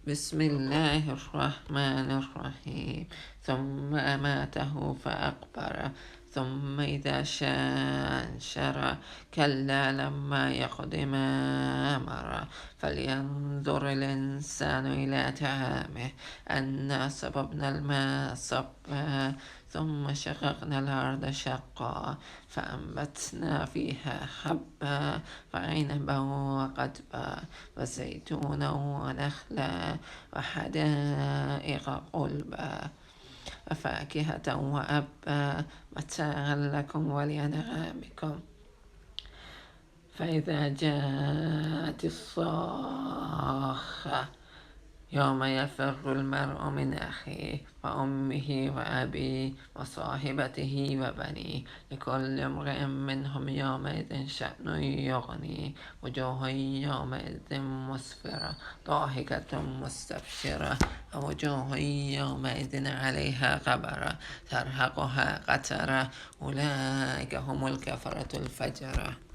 بسم الله الرحمن الرحيم. ثم أماته فأقبره ثم إذا شاء أنشره كلا لما يقض ما أمره فلينظر الإنسان إلى طعامه أنا صببنا الماء صبا ثم شققنا الأرض شقا فأنبتنا فيها حبا وعنبا وقضبا وزيتونا ونخلا وحدائق غلبا وفاكهة وأبا متاعا لكم ولأنعامكم. فإذا جاءت الصاخة يوم يفر المرء من أخيه وأمه وأبيه وصاحبته وبنيه لكل امرئ منهم يومئذ شأن يغنيه وجوه يومئذ مسفرة ضاحكة مستبشرة ووجوه يومئذ عليها غبرة ترهقها قترة أولئك هم الكفرة الفجرة.